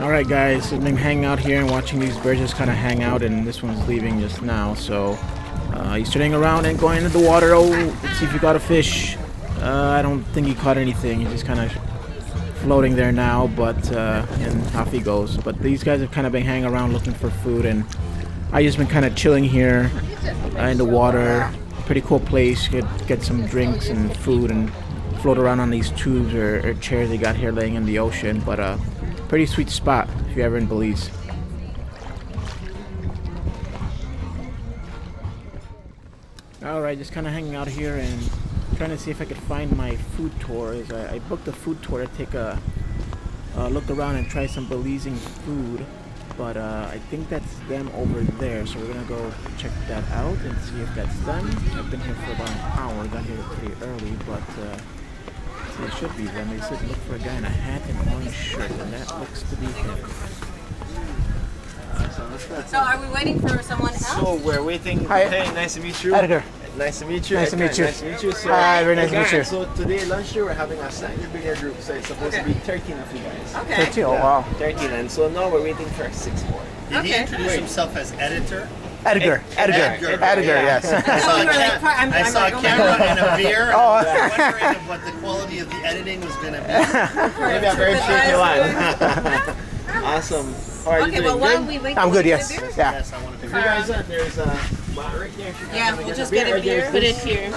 Alright guys, I've been hanging out here and watching these birds just kind of hang out, and this one's leaving just now, so he's turning around and going into the water. Oh, let's see if he got a fish. I don't think he caught anything. He's just kind of floating there now, but and off he goes. But these guys have kind of been hanging around looking for food, and I just been kind of chilling here in the water. Pretty cool place. Get some drinks and food and float around on these tubes or chairs they got here laying in the ocean. But pretty sweet spot if you're ever in Belize. Alright, just kind of hanging out here and trying to see if I could find my food tour. I booked a food tour to take a look around and try some Belizean food, but I think that's them over there, so we're gonna go check that out and see if that's them. I've been here for about an hour, got here pretty early, but see, it should be them. They said look for a guy in a hat and orange shirt, and that looks to be him. So are we waiting for someone else? So we're waiting. Hi. Hey, nice to meet you. Edgar. Nice to meet you. Nice to meet you. Nice to meet you. So, Hi, very nice to meet you. So today lunch day we're having a slightly bigger group, so it's supposed to be 13 of you guys. Okay. 13, oh wow. 13, and so now we're waiting for 6 more. Did he introduce himself as editor? Edgar, yes. I saw a camera and a beer. Oh. I was wondering what the quality of the editing was going to be. Maybe a very shaky line. Awesome. How are you Okay, doing? well, while Good? we wait I'm for good, the yes. beers, Yeah. Yes, I want to If you guys are, there's a bar right there. Yeah, we'll just get a beer. Put it here.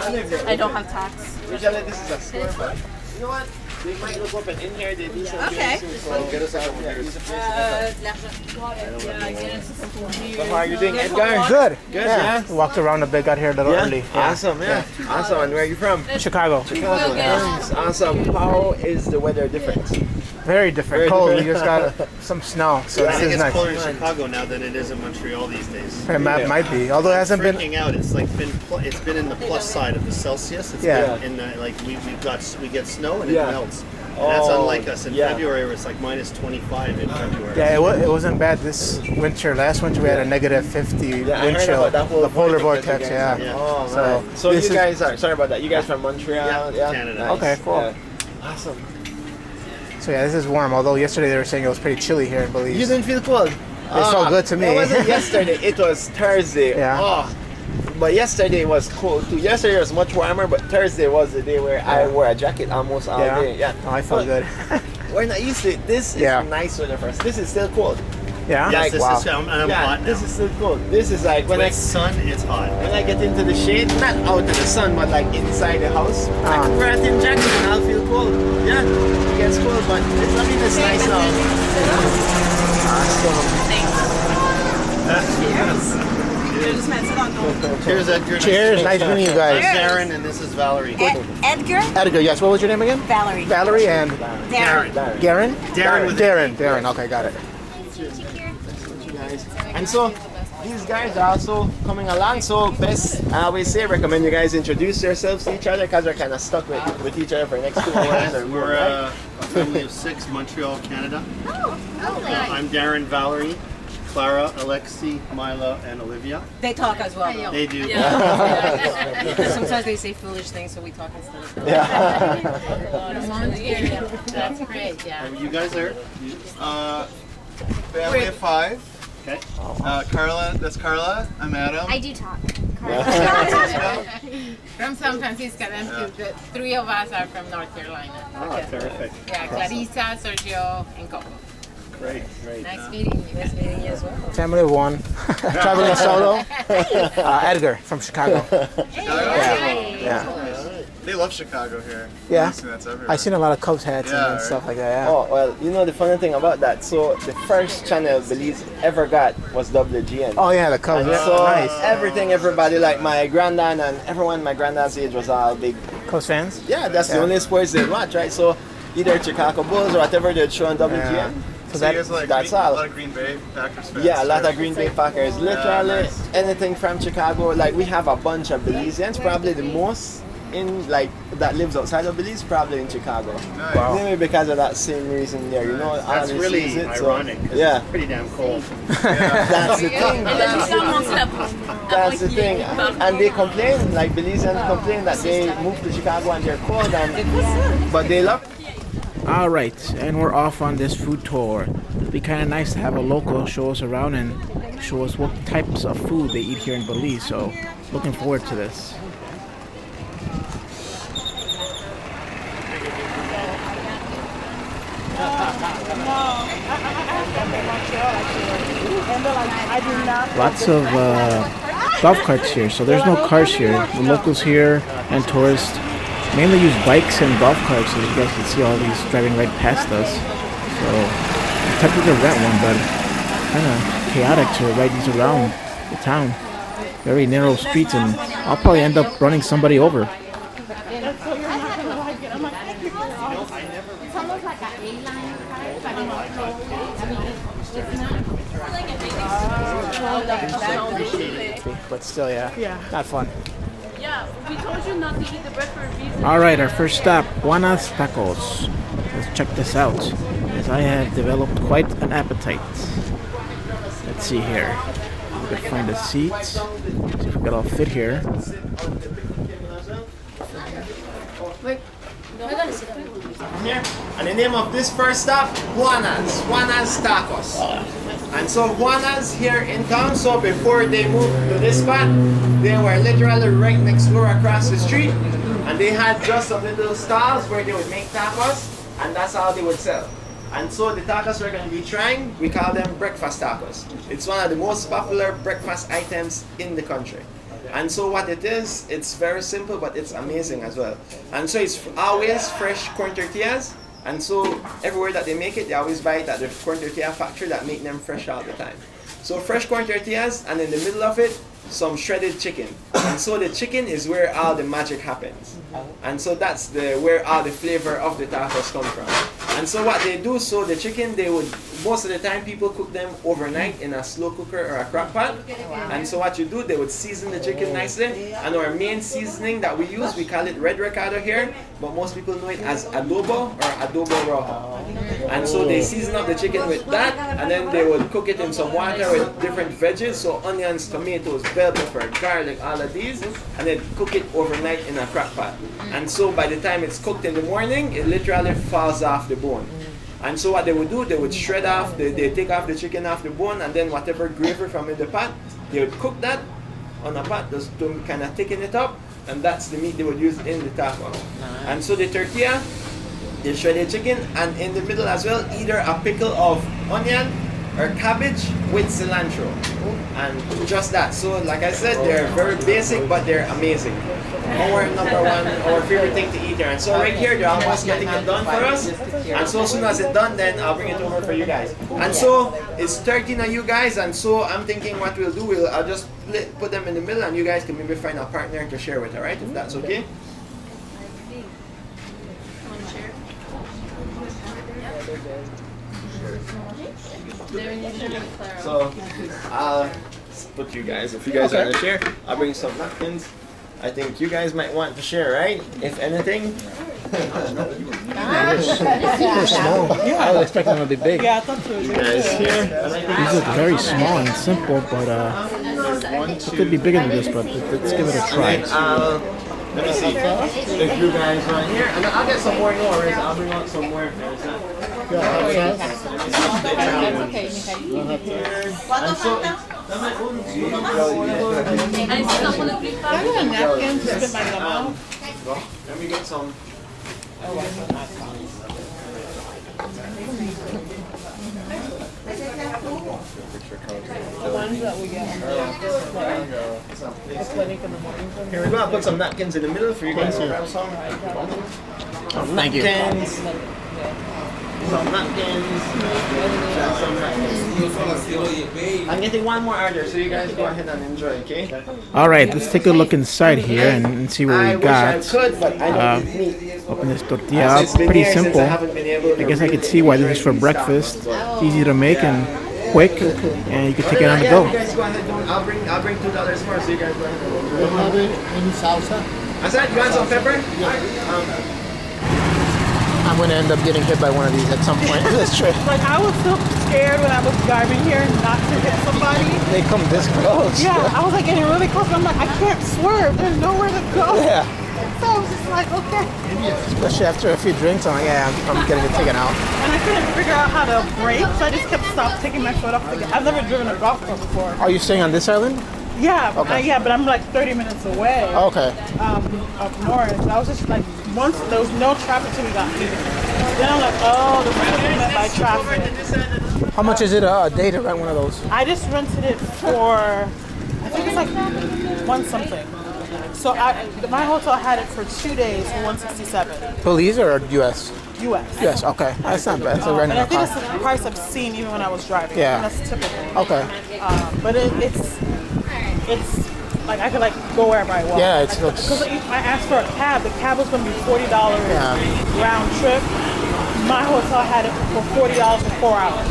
I don't have tax. Usually this is a store, but you know what? They might look up and in here they do some Okay. things, so get us out of here. So how are you doing, Edgar? Good. Good, Yeah. yeah. Walked around a bit, got here a little early. Yeah. Awesome, yeah. Awesome. And where are you from? Chicago. Chicago. Nice. Awesome. How is the weather different? Very different. Very Cold. different. We just got some snow, so I this think is it's nice. colder in Chicago now than it is in Montreal these days. It might be, although it hasn't been. Freaking out. It's like it's been in the plus side of the Celsius. It's Yeah. been in the, like we get snow and Yeah. it melts. And that's Oh, unlike us. In yeah. February it was like minus 25 in February. Yeah, it wasn't bad this winter. Last winter we had a negative 50 Yeah, I wind heard chill. about that whole The polar vortex vortex, again. yeah. Yeah. Oh, So, man. So this you is- guys are, sorry about that, you guys from Montreal? Yeah, Canada. Nice. Okay, cool. Yeah. Awesome. So yeah, this is warm. Although yesterday they were saying it was pretty chilly here in Belize. You didn't feel cold? It felt good to me. It wasn't yesterday, it was Thursday. Yeah. Oh, but yesterday was cold too. Yesterday was much warmer, but Thursday was the day where I wore a jacket almost all Yeah? day. Yeah. Oh, I felt good. We're not used to it. This is Yeah. nice weather for us. This is still cold. Yeah. Yes, Like, this wow. is I'm yeah, hot now. this is still cold. This is like when With sun, it's hot. I get into the shade, not out in the sun, but like inside the house, I Ah. can wear a thin jacket and I'll feel cold. Yeah, it gets cold, but it's, I mean, it's nice now. Cheers, Edgar. Cheers. Nice meeting you I'm guys. Darren, and this is Valerie. Edgar? Edgar, yes. What was your name again? Valerie. Valerie and Darren. Garen? Darren with Darren. Okay, got it. Guys. And so these guys are also coming along. So best, I always say, recommend you guys introduce yourselves to each other because we're kind of stuck with each other for the next 2 hours. or more, We're right? a family of 6, Montreal, Canada. Oh, nice. I'm Darren, Valerie, Clara, Alexi, Mila, and Olivia. They talk as well, though. They do. Sometimes they say foolish things, so we talk instead of them. That's great, yeah. You guys are? Family of 5. Okay. Carla, that's Carla. I'm Adam. I do talk. From San Francisco, then the 3 of us are from North Carolina. Oh, terrific. Yeah, Clarissa, Sergio, and Coco. Great. Nice meeting you. Nice meeting you as well. Family of one. Traveling solo. Edgar from Chicago. Yeah. They love Chicago here. Yeah. Honestly, that's everywhere. I've seen a lot of Cubs hats Yeah, and right. stuff like that. Yeah. Oh, well, you know the funny thing about that, so the first channel Belize ever got was WGN. Oh yeah, the Cubs. And Yeah. so Nice. everything, everybody, like my granddad and everyone my granddad's age was all big. Cubs fans. Yeah, that's the Yeah. only sports they watch, right? So either Chicago Bulls or whatever they'd show on WGN. Yeah. So that- you guys like that's a all. lot of Green Bay Packers fans. Yeah, a lot right? of Green Bay Packers. Literally nice. anything from Chicago. Like we have a bunch of Belizeans, probably the most in like that lives outside of Belize, probably in Chicago. Nice. Wow. Maybe because of that same reason there, you know. That's all really this season, so- ironic. 'Cause Yeah, It's pretty damn cold. that's the thing. That's the thing. And they complain, like Belizeans complain that they moved to Chicago and they're cold, and but they love. Alright, and we're off on this food tour. It'd be kind of nice to have a local show us around and show us what types of food they eat here in Belize, so looking forward to this. Lots of golf carts here, so there's no cars here. The locals here and tourists mainly use bikes and golf carts, as you guys can see all these driving right past us. So I'm tempted to rent one, but kind of chaotic to ride these around the town. Very narrow streets, and I'll probably end up running somebody over. It's almost like an A-line car, but in a slow way. I mean, it's not. But still, yeah, not fun. Yeah, we told you not to eat the bread for a reason. Alright, our first stop, Juana's Tacos. Let's check this out, as I have developed quite an appetite. Let's see here. We can find a seat. See if we can all fit here. Here. And the name of this first stop, Juana's Tacos. And so Juana's here in town, so before they moved to this spot, they were literally right next door across the street. And they had just some little stalls where they would make tacos, and that's how they would sell. And so the tacos we're going to be trying, we call them breakfast tacos. It's one of the most popular breakfast items in the country. And so what it is, it's very simple, but it's amazing as well. And so it's always fresh corn tortillas. And so everywhere that they make it, they always buy it at the corn tortilla factory that make them fresh all the time. So fresh corn tortillas, and in the middle of it, some shredded chicken. And so the chicken is where all the magic happens. And so that's where all the flavor of the tacos come from. And so what they do, so the chicken, they would, most of the time people cook them overnight in a slow cooker or a crock pot. And so what you do, they would season the chicken nicely. And our main seasoning that we use, we call it red recado here, but most people know it as adobo or adobo rojo. And so they season up the chicken with that, and then they would cook it in some water with different veggies, so onions, tomatoes, bell pepper, garlic, all of these, and then cook it overnight in a crock pot. And so by the time it's cooked in the morning, it literally falls off the bone. And so what they would do, they would shred off, they take off the chicken off the bone, and then whatever gravy from in the pot, they would cook that on a pot just to kind of thicken it up, and that's the meat they would use in the taco. And so the tortilla, the shredded chicken, and in the middle as well, either a pickle of onion or cabbage with cilantro. And just that. So like I said, they're very basic, but they're amazing. Our number one, our favorite thing to eat here. And so right here, they're almost getting it done for us. And so as soon as it's done, then I'll bring it over for you guys. And so it's 13 of you guys, and so I'm thinking what we'll do, I'll just put them in the middle, and you guys can maybe find a partner to share with, alright? If that's okay? So I'll put you guys, if you guys are to share, I'll bring some napkins. I think you guys might want to share, right? If anything. They're small. I was expecting them to be big. You guys here. These look very small and simple, but it could be bigger than this, but let's give it a try. Let me see if you guys want here. And I'll get some more yours. I'll bring out some more if there's not. Let me get some. Here we go. I'll put some napkins in the middle for you guys to grab some. Thank you. Some napkins. Some napkins. I'm getting one more order, so you guys go ahead and enjoy, okay? Alright, let's take a look inside here and see what we got. Wish I could, but I don't eat meat. Open this tortilla up, pretty simple. I guess I could see why this is for breakfast. It's easy to make and quick, and you can take it on the go. You guys go ahead, I'll bring $2 more, so you guys go ahead. Any salsa? I said, you want some pepper? I'm going to end up getting hit by one of these at some point in this trip. Like, I was so scared when I was driving here not to hit somebody. They come this close. Yeah, I was like getting really close. I'm like, I can't swerve. There's nowhere to go. Yeah. So so I was just like, okay. Especially after a few drinks, I'm like, yeah, I'm getting it taken out. And I couldn't figure out how to brake, so I just kept taking my foot off the gas. I've never driven a golf cart before. Are you staying on this island? Yeah, Okay. yeah, but I'm like 30 minutes away. Okay. Up north. I was just like, once there was no traffic till we got here. Then I'm like, oh, this is what you meant by traffic. How much is it a day to rent one of those? I just rented it for, I think it's like one something. So my hotel had it for 2 days for 167 Belize or US? US. Yes, okay. That's not bad. So renting And I a think car. it's the price I've seen even when I was driving. Yeah. That's typical. Okay. But it's like I could like go wherever I want. Yeah, it's Because I asked for a cab. The cab was going to be $40 round trip. My hotel had it for $40 for 4 hours.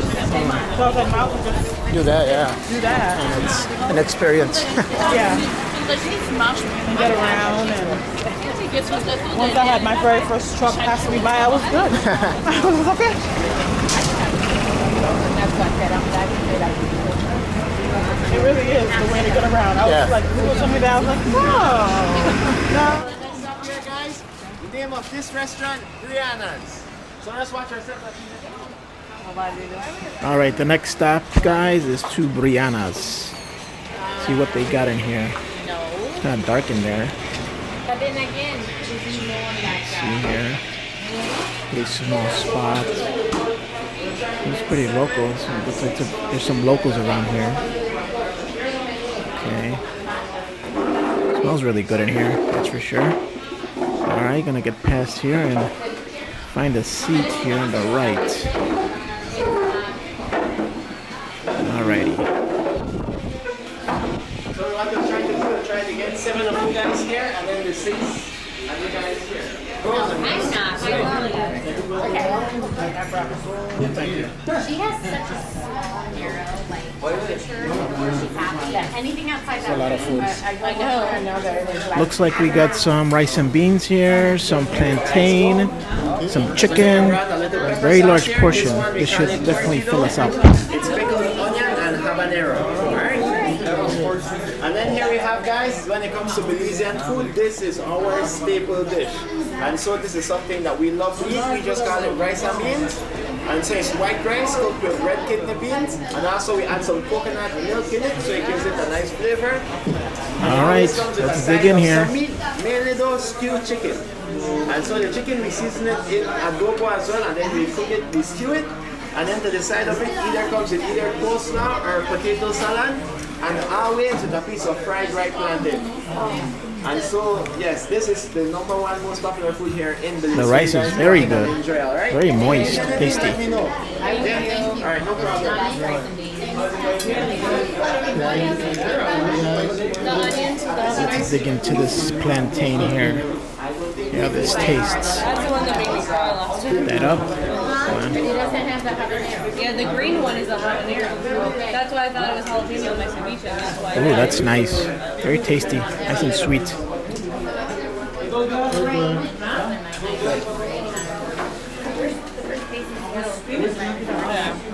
So I was like, might as well just do that, yeah. do that. And it's an experience. Yeah. And get around and once I had my very first truck pass me by, I was good. I was okay. It really is the way to get around. I was like, people told me that, I was like, no. Next up here, guys, the name of this restaurant, Brianna's. So let's watch ourselves. All right, the next stop, guys, is to Brianna's. See what they got in here. It's kind of dark in there. But then again, if you know like See here. Pretty small spot. It's pretty local. So it looks like there's some locals around here. Okay. Smells really good in here, that's for sure. Alright, gonna get past here and find a seat here on the right. Alrighty. So what we're trying to do is try to get 7 of you guys here and then the 6 and you guys here. I'm not. She has such a small, narrow, like, picture where she's happy that anything outside that. A lot of foods. I know. Looks like we got some rice and beans here, some plantain, some chicken. A very large portion. This should definitely fill us up. It's pickled onion and habanero. Alright? And then here we have, guys, when it comes to Belizean food, this is our staple dish. And so this is something that we love to eat. We just call it rice and beans. And so it's white rice cooked with red kidney beans. And also we add some coconut milk in it, so it gives it a nice flavor. Alright, let's dig in here. Some meat, mainly those stewed chicken. And so the chicken, we season it in adobo as well, and then we cook it, we stew it. And then to the side of it, either comes with either coleslaw or potato salad. And always with a piece of fried ripe plantain. And so, yes, this is the #1 most popular food here in Belize. The rice is very good. Enjoy, all right? Very moist, Let tasty. me know. Yeah? All right, no problem. Let's dig into this plantain here. See how this tastes. That's the one that made me cry last time. Put that up. It doesn't have the habanero. Yeah, the green one is a habanero. That's why I thought it was jalapeno in my ceviche. That's why. Ooh, that's nice. Very tasty. Nice and sweet.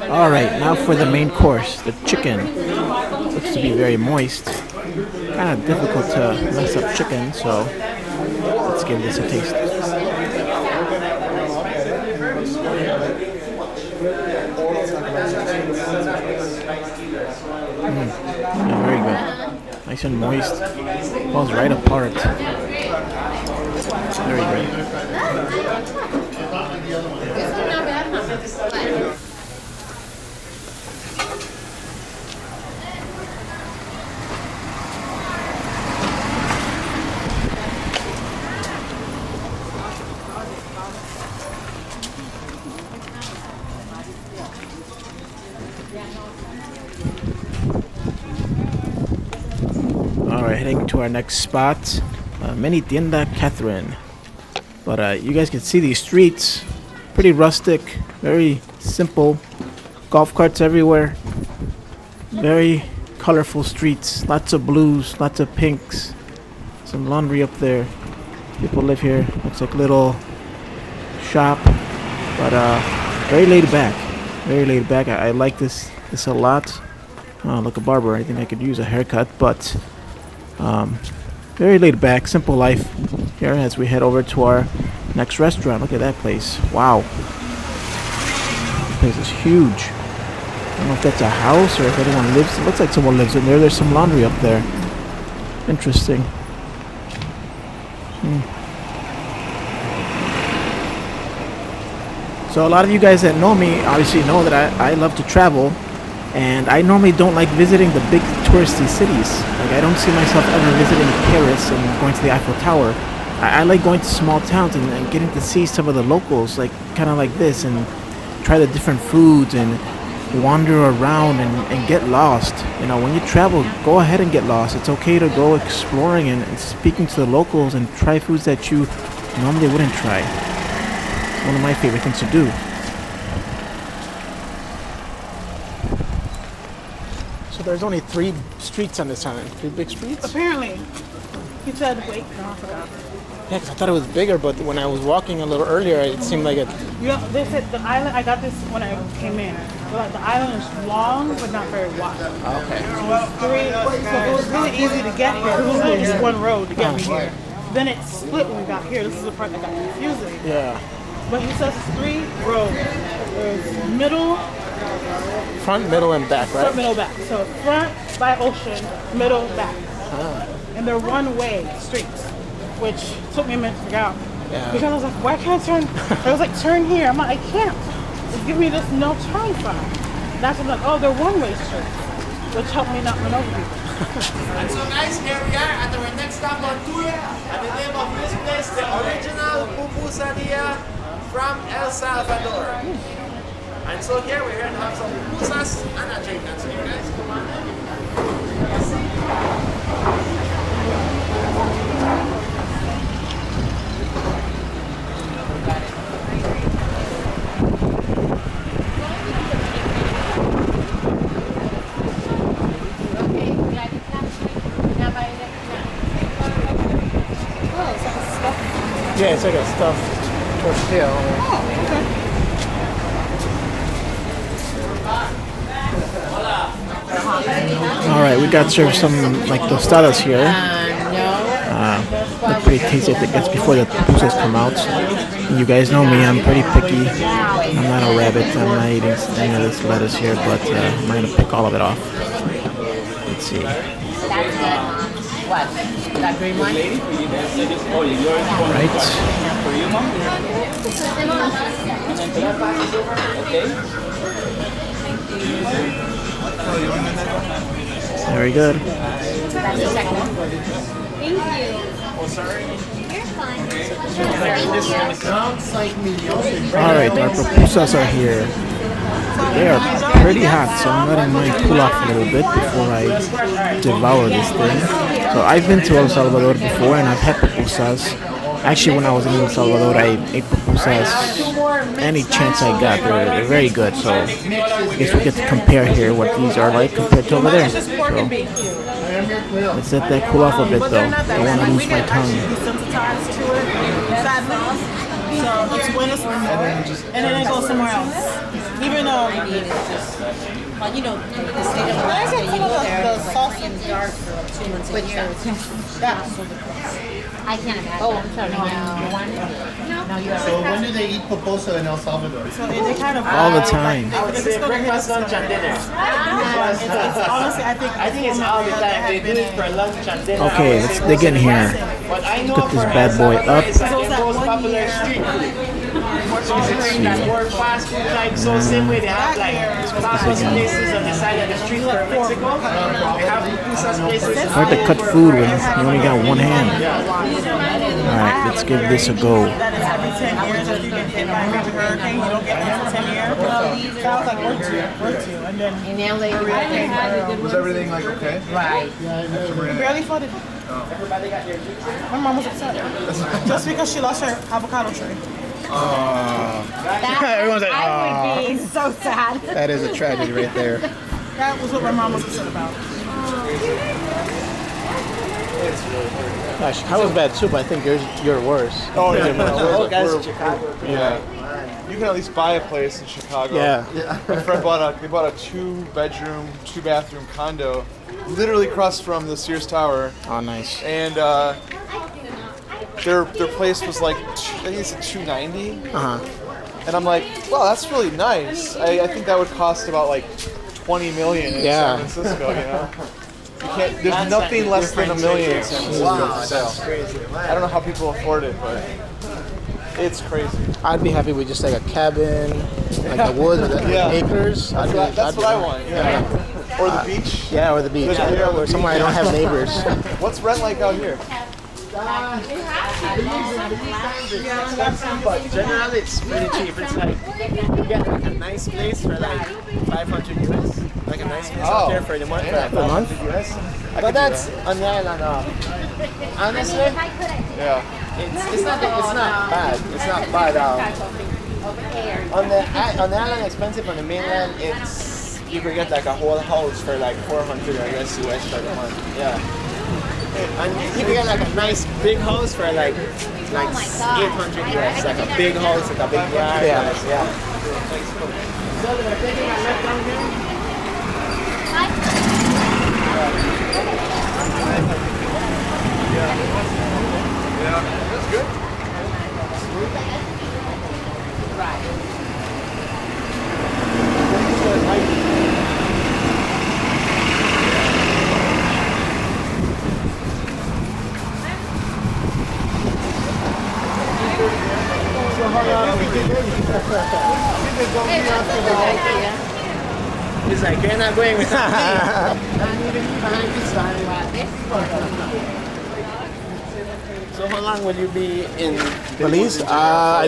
Alright, now for the main course, the chicken. Looks to be very moist. Kind of difficult to mess up chicken, so let's give this a taste. Yeah, very good. Nice and moist. Falls right apart. Very good. Alright, heading to our next spot, Mini Tienda Catherine. But you guys can see these streets, pretty rustic, very simple. Golf carts everywhere. Very colorful streets, lots of blues, lots of pinks. Some laundry up there. People live here. Looks like a little shop, but very laid back. Very laid back. I like this a lot. Look, a barber. I think I could use a haircut, but Very laid back, simple life here as we head over to our next restaurant. Look at that place. Wow. This place is huge. I don't know if that's a house or if anyone lives. It looks like someone lives in there. There's some laundry up there. Interesting. So a lot of you guys that know me obviously know that I love to travel, and I normally don't like visiting the big touristy cities. Like, I don't see myself ever visiting Paris and going to the Eiffel Tower. I like going to small towns and getting to see some of the locals, like kind of like this, and try the different foods and wander around and get lost. You know, when you travel, go ahead and get lost. It's okay to go exploring and speaking to the locals and try foods that you normally wouldn't try. It's one of my favorite things to do. So there's only 3 streets on this island. 3 big streets? Apparently. He said, wait, no, I forgot. Yeah, 'cause I thought it was bigger, but when I was walking a little earlier, it seemed like it... You know, they said the island, I got this when I came in. But the island is long, but not very wide. Okay. So it was really easy to get here. It was really just one road to get me here. Then it split when we got here. This is the part that got confusing. Yeah. But he says it's 3 roads. There's middle, Front, middle, and back, right? front, middle, back. So front by ocean, middle, back. And they're one-way streets, which took me a minute to figure out. Yeah. Because I was like, why can't I turn? I was like, turn here. I'm like, I can't. It's giving me this no turn sign. That's when I'm like, oh, they're one-way streets, which helped me not run over people. And so guys, here we are at our next stop on tour. And the name of this place, the original pupusadia from El Salvador. And so here we're here to have some pupusas and a drink. And so you guys, come on in. Yeah, it's like a stuffed tortilla. All right, we got served some like tostadas here. They're pretty tasty. I think that's before the pupusas come out. You guys know me, I'm pretty picky. I'm not a rabbit. I'm not eating any of this lettuce here, but I'm gonna pick all of it off. Let's see. That's good, Mom. What? That green one? Right. Very good. That's the second one. Thank you. Oh, sorry. You're fine. All right, our pupusas are here. They are pretty hot, so I'm letting mine cool off a little bit before I devour this thing. So I've been to El Salvador before, and I've had pupusas. Actually, when I was in El Salvador, I ate pupusas any chance I got. They're very good, so I guess we get to compare here what these are like compared to over there. So let's let that cool off a bit, though. I don't want to lose my tongue. So it's when it's and then it goes somewhere else. Even Well, you know, the state of Alaska, you go there, the it's like sauce in dark for 2 months a year. I can't imagine. Oh, I'm sorry. No. No, you have So when do they eat pupusa in El Salvador? so they kind of All the time. I would say breakfast, lunch, and dinner. honestly, I think it's all the time. They do it for lunch and dinner. Okay, let's dig in here. But I know Put this for bad boy El up. Salvador, it's like the most popular street food. So that more fast food type. So same way they have like fast food places on the side of the street for Mexico. They have pupusas places. Hard to cut food when you only got one hand. Alright, let's give this a go. that is every 10 years if you get hit by a major hurricane, you don't get one for 10 years. Sounds like we're two. And then in LA, Was everything like okay? right. we barely flooded. My mom was upset. Just because she lost her avocado tree. Everyone's like, I would be so sad. that is a tragedy right there. That was what my mom was upset about. Gosh, I was bad too, but I think you're worse. Oh, guys in Chicago. Yeah. you can at least buy a place in Chicago. Yeah. My friend bought a 2-bedroom, 2-bathroom condo, literally across from the Sears Tower, Oh, nice. and their place was like I think it's $290, and I'm like, wow, that's really nice. I think that would cost about like $20 million in Yeah. San Francisco, you know. You can't. There's nothing less than $1 million in San Francisco Wow, for sale. that's crazy. I don't know how people afford it, but it's crazy. I'd be happy with just like a cabin, like the woods with Yeah. acres. That's what I want. Yeah. Or the beach. Yeah, or the beach. Yeah, Or somewhere I don't have neighbors. What's rent like out here? But generally it's pretty cheap. It's like you get like a nice place for like 500 US. Like a nice place out there for the month for like 500 US. But that's on the island. Honestly, Yeah. it's not bad. It's not bad. On the island expensive. On the mainland, you could get like a whole house for like 400 US for the month. Yeah. And you can get like a nice big house for like 800 US, like a big house, like a big yard. Yeah. Yeah. So we're taking a left down here. Yeah. That's good. He's like, you're not going without me. I'm leaving you behind this time. So how long will you be in Belize? I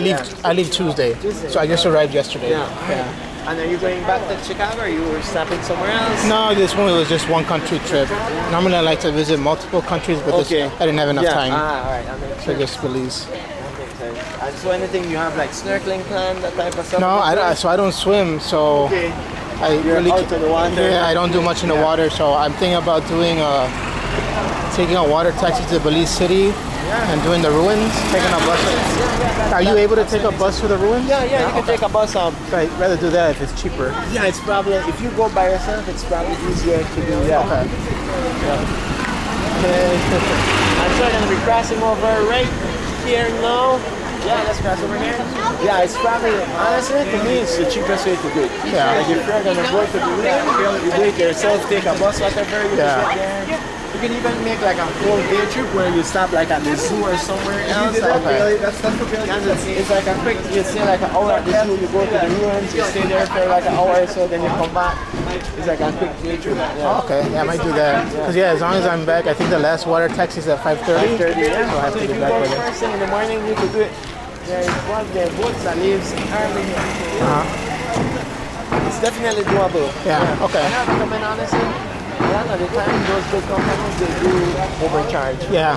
leave Tuesday, so I just arrived yesterday. Yeah. And are you going back to Chicago or you were stopping somewhere else? No, this one was just one country trip. Normally I like to visit multiple countries, but Okay. this, I didn't have enough time. Ah, alright. That makes So sense. just Belize. That makes sense. And so anything you have like snorkeling plan, that type of stuff? No, I don't swim, so Okay. I You're really out of the water. Yeah, I don't do much in the water, so I'm thinking about doing taking a water taxi to Belize City and doing the ruins, taking a bus. Are you able to take a bus to the ruins? Yeah, you can take a bus up. I'd rather do that if it's cheaper. Yeah, it's probably, if you go by yourself, it's probably easier to do that. Okay. I'm sure I'm going to be crossing over right here now. Yeah, let's cross over here. Yeah, it's probably, honestly, to me, it's the cheapest way to do it. Yeah. Like if you're going to go to do that, you do it yourself, take a bus, whatever, you Yeah. can get there. You can even make like a whole day trip where you stop like at the zoo or somewhere else. Really? That's what really. And it's like a quick, you stay like an hour at the zoo, you go to the ruins, you stay there for like an hour or so, then you come back. It's like a quick day trip. Yeah. Okay, yeah, I might do that. Because as long as I'm back, I think the last water taxi is at 5:30. 5:30, yeah. So I have So to if get you back go with it. first thing in the morning, you could do it. There is one of the boats that leaves early. It's definitely doable. Yeah, okay. I have to come in honestly. A lot of the time, those big companies, they do overcharge. Yeah.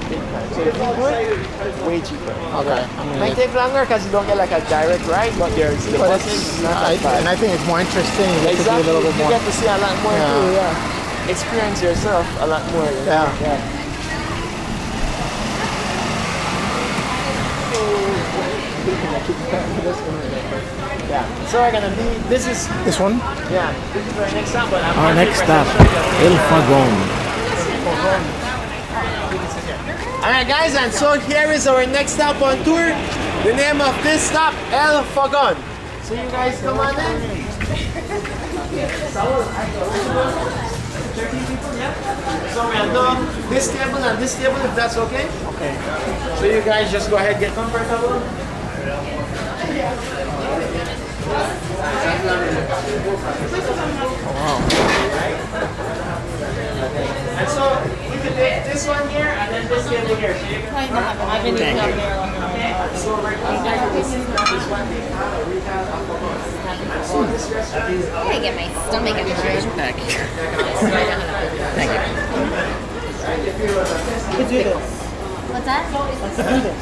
Big time. So if you do it, way cheaper. Okay. Might take longer because you don't get like a direct ride, but there's the But buses. It's not that bad. and I think it's more interesting. You get to do a little bit You more. get to see a lot more Yeah. too, yeah. Experience yourself a lot more. You know? Yeah. Yeah. So we're gonna be. This is This one? yeah. This is our next stop. But I'm Our next 100% stop, sure that- El Fagon. All right, guys, and so here is our next stop on tour. The name of this stop, El Fagon. So you guys come on in. So we are done this table and this table, if that's okay. Okay. So you guys just go ahead, get comfortable. And so you can take this one here and then this table here. So you can I've been eating up there. okay. So we're going to this one. And so this restaurant is I gotta get my stomach in check. Thank you. Could do this. What's that? Let's do this.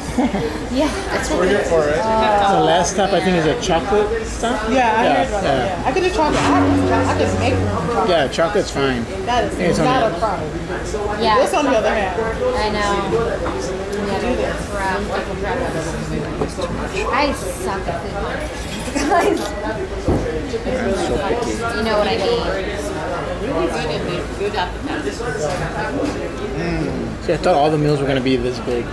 Yeah. That's what we're here for, right? The last stop I think is a chocolate stop. Yeah, I heard about that. Yeah. I could do chocolate. I could make chocolate. Yeah, chocolate's fine. That is It's not on a problem. Yeah. This, on the other hand, I know. do this. Crap. I suck at food conversations, guys. You know what I mean? See, I thought all the meals were gonna be this big.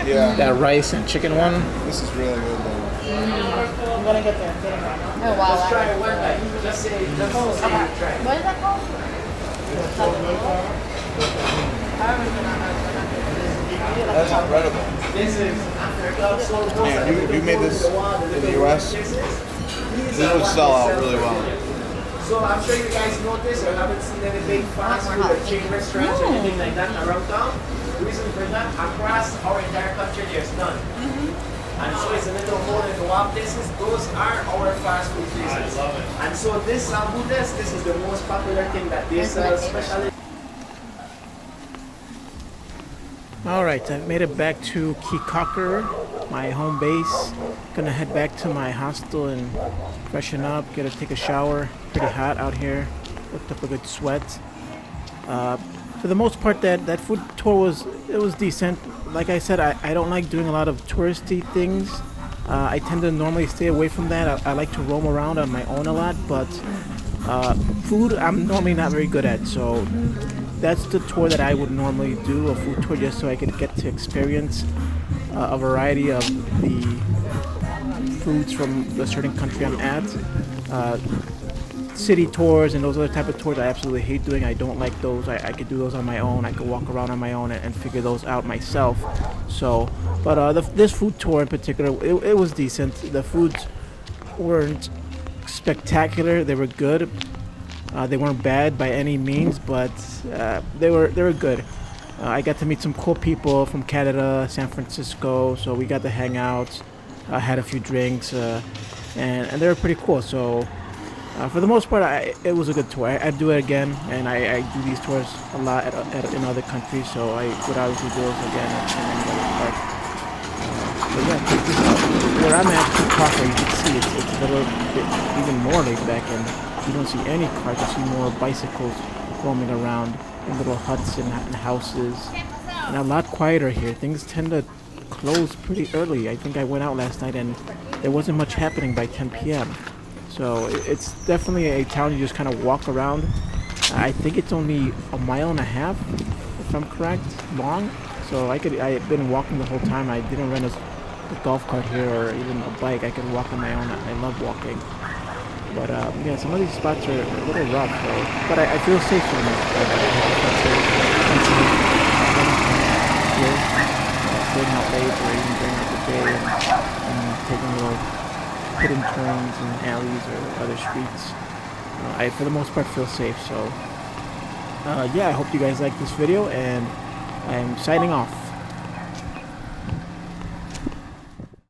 Yeah. That rice and chicken one. This is really good though. I'm gonna get there. I'm getting there. Oh wow. What is that called? That's incredible. Man, you made this in the US. This would sell out really well. So I'm sure you guys noticed or haven't seen any big fast food or chain restaurants or anything like that around town. The reason for that, across our entire country, there's none. And so it's a little hole in the wall places. Those are our fast food places. I love it. And so this Buddhas, this is the most popular thing that they sell, especially. Alright, I've made it back to Kikaker, my home base. Gonna head back to my hostel and freshen up, take a shower. Pretty hot out here. Worked up a good sweat. For the most part, that food tour was decent. Like I said, I don't like doing a lot of touristy things. I tend to normally stay away from that. I like to roam around on my own a lot, but food I'm normally not very good at. So that's the tour that I would normally do, a food tour, just so I could get to experience a variety of the foods from the certain country I'm at. City tours and those other type of tours I absolutely hate doing. I don't like those. I could do those on my own. I could walk around on my own and figure those out myself. So, but this food tour in particular, it was decent. The foods weren't spectacular. They were good. They weren't bad by any means, but they were good. I got to meet some cool people from Canada, San Francisco, so we got to hang out. Had a few drinks, and they were pretty cool. So for the most part, it was a good tour. I'd do it again, and I do these tours a lot in other countries, so I would obviously do those again. But yeah, check this out. Where I'm at, Kikaker, you can see it's a little bit even more laid back, and you don't see any cars. You see more bicycles roaming around in little huts and houses, and a lot quieter here. Things tend to close pretty early. I think I went out last night and there wasn't much happening by 10 p.m. So it's definitely a town you just kind of walk around. I think it's only a mile and a half, if I'm correct, long. So I had been walking the whole time. I didn't rent a golf cart here or even a bike. I could walk on my own. I love walking. But yeah, some of these spots are a little rough, but I feel safe for them. Staying out late or even during the day and taking little hidden turns in alleys or other streets. I, for the most part, feel safe. So yeah, I hope you guys like this video, and I'm signing off.